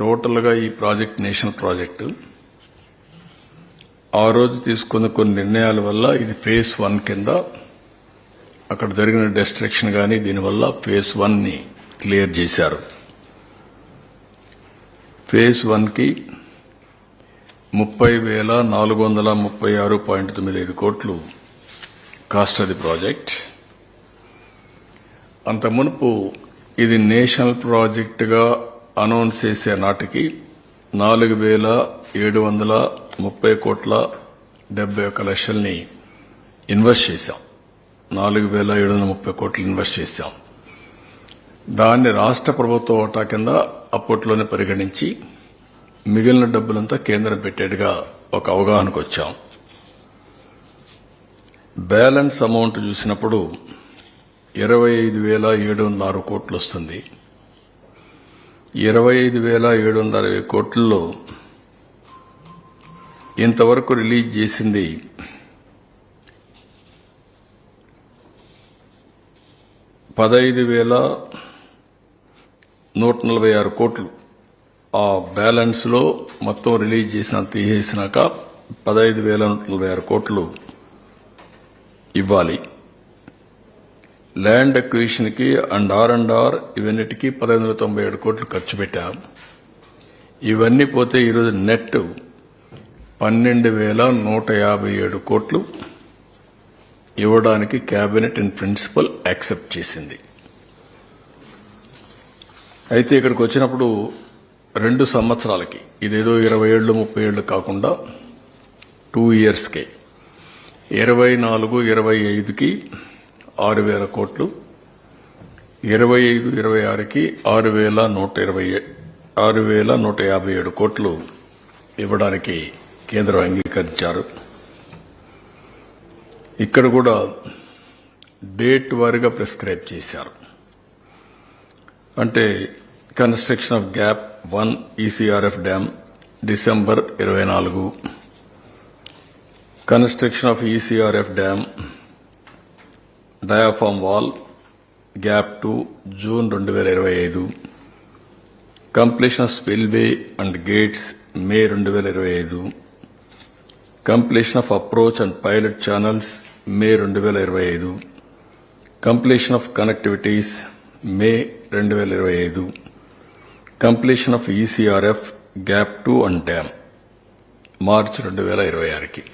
టోటల్గా ఈ project national project. ఆ రోజు తీసుకున్న కొన్ని నిర్ణయాల వల్ల ఇది ఫేజ్ 1 కింద అక్కడ జరిగిన డిస్ట్రక్షన్ కానీ దీనివల్ల ఫేజ్ 1ని క్లియర్ చేశారు. ఫేజ్ 1కి 30,436.95 కోట్లు కాస్ట్ ఆఫ్ ది ప్రాజెక్ట్. అంత మునుపు ఇది నేషనల్ ప్రాజెక్టుగా అనౌన్స్ చేసే నాటికి 4,730,71,00,000ని ఇన్వెస్ట్ చేశాం. 4,730 కోట్లు ఇన్వెస్ట్ చేశాం. దాన్ని రాష్ట్ర ప్రభుత్వ వాటా కింద అప్పట్లోనే పరిగణించి మిగిలిన డబ్బులంతా కేంద్రం పెట్టేట్టుగా ఒక అవగాహనకు వచ్చాం. బ్యాలెన్స్ అమౌంట్ చూసినప్పుడు 25,706 కోట్లు వస్తుంది. 25,760 కోట్లలో ఇంతవరకు రిలీజ్ చేసింది 15,146 కోట్లు. ఆ బ్యాలెన్స్ లో మొత్తం రిలీజ్ తీసేసినాక 15,146 కోట్లు ఇవ్వాలి. ల్యాండ్ అక్విజిషన్ కి అండ్ ఆర్ ఇవన్నిటికీ 1,597 కోట్లు ఖర్చు పెట్టాం. ఇవన్నీ పోతే ఈరోజు నెట్ 12,157 కోట్లు ఇవ్వడానికి కేబినెట్ ఇన్ ప్రిన్సిపల్ యాక్సెప్ట్ చేసింది. అయితే ఇక్కడికి వచ్చినప్పుడు 2 సంవత్సరాలకి ఇదేదో 20 ఏళ్ళు 30 ఏళ్ళు కాకుండా 2 ఇయర్స్కే 24-25కి 6,000 కోట్లు, 25-26కి 6,157 కోట్లు ఇవ్వడానికి కేంద్రం అంగీకరించారు. ఇక్కడ కూడా డేట్ వారీగా ప్రిస్క్రైబ్ చేశారు. అంటే construction of gap 1 ECRF dam December 24, construction of ECRF dam diaphragm wall gap 2 June 2025, completion of spillway and gates May 2025, completion of approach and pilot channels May 2025, completion of connectivities May 2025, completion of ECRF gap 2 and dam March 2026కి.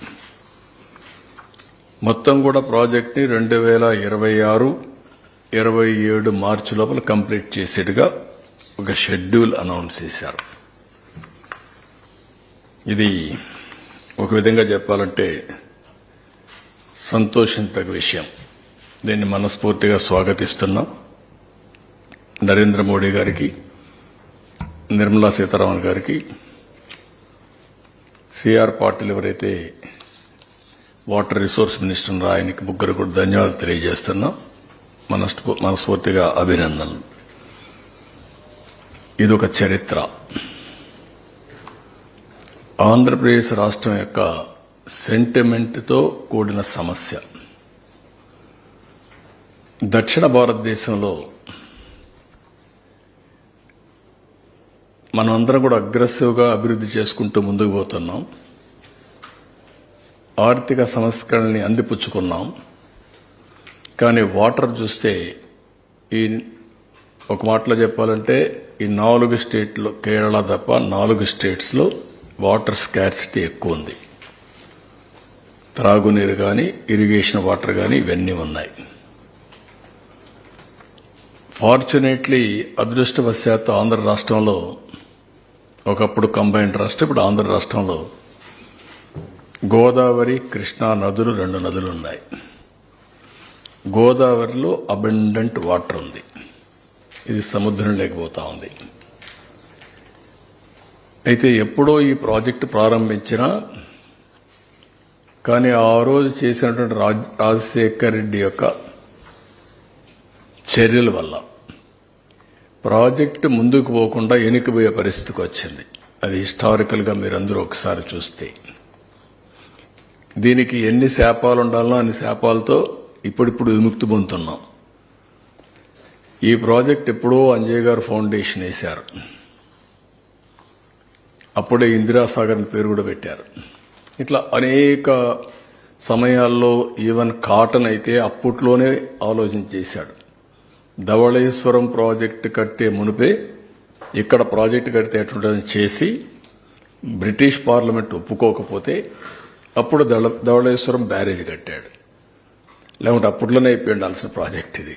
మొత్తం కూడా project ని 2026-27 మార్చి లోపల complete చేసేట్టుగా ఒక schedule announce చేశారు. ఇది ఒక విధంగా చెప్పాలంటే సంతోషించదగ్గ విషయం. దీన్ని మనస్ఫూర్తిగా స్వాగతిస్తున్నాం. నరేంద్ర మోడీ గారికి, నిర్మలా సీతారామన్ గారికి, సిఆర్ పాటిల్ ఎవరైతే వాటర్ రిసోర్స్ మినిస్టర్ ఆయనకి ముగ్గురు కూడా ధన్యవాదాలు తెలియజేస్తున్నాం. మనస్ఫూర్తిగా అభినందనలు. ఇదొక చరిత్ర. ఆంధ్రప్రదేశ్ రాష్ట్రం యొక్క సెంటిమెంట్తో కూడిన సమస్య. దక్షిణ భారతదేశంలో మనమందరం కూడా అగ్రెసివ్గా అభివృద్ధి చేసుకుంటూ ముందుకు పోతున్నాం. ఆర్థిక సంస్కరణల్ని అందిపుచ్చుకున్నాం. కానీ వాటర్ చూస్తే ఈ ఒక మాటలో చెప్పాలంటే ఈ 4 స్టేట్లో కేరళ తప్ప 4 స్టేట్స్లో వాటర్ స్కార్సిటీ ఎక్కువ ఉంది. త్రాగునీరు కానీ ఇరిగేషన్ వాటర్ కానీ ఇవన్నీ ఉన్నాయి. ఫార్చునేట్లీ అదృష్టవశాత్తు ఆంధ్ర రాష్ట్రంలో ఒకప్పుడు కంబైన్డ్ రాష్ట్రం, ఇప్పుడు ఆంధ్ర రాష్ట్రంలో గోదావరి కృష్ణా నదులు 2 నదులు ఉన్నాయి. గోదావరిలో అబండెంట్ వాటర్ ఉంది. ఇది సముద్రం లేకపోతా ఉంది. అయితే ఎప్పుడో ఈ ప్రాజెక్టు ప్రారంభించినా కానీ ఆ రోజు చేసినటువంటి రాజశేఖర్ రెడ్డి యొక్క చర్యల వల్ల ప్రాజెక్టు ముందుకు పోకుండా వెనుకబోయే పరిస్థితికి వచ్చింది. అది హిస్టారికల్గా మీరందరూ ఒకసారి చూస్తే దీనికి ఎన్ని శాపాలు ఉండాలో అన్ని శాపాలతో ఇప్పుడిప్పుడు విముక్తి పొందుతున్నాం. ఈ ప్రాజెక్ట్ ఎప్పుడో అంజయ్ గారు ఫౌండేషన్ వేశారు. అప్పుడే ఇందిరాసాగర్ అని పేరు కూడా పెట్టారు. ఇట్లా అనేక సమయాల్లో ఈవెన్ కాటన్ అయితే అప్పట్లోనే ఆలోచన చేశాడు. ధవళేశ్వరం ప్రాజెక్టు కట్టే మునిపే ఇక్కడ ప్రాజెక్టు కడితే ఎట్లుంటుందని చేసి బ్రిటిష్ పార్లమెంట్ ఒప్పుకోకపోతే అప్పుడు ధవళేశ్వరం బ్యారేజ్ కట్టాడు. లేకుంటే అప్పట్లోనే అయిపోయి ఉండాల్సిన ప్రాజెక్ట్ ఇది.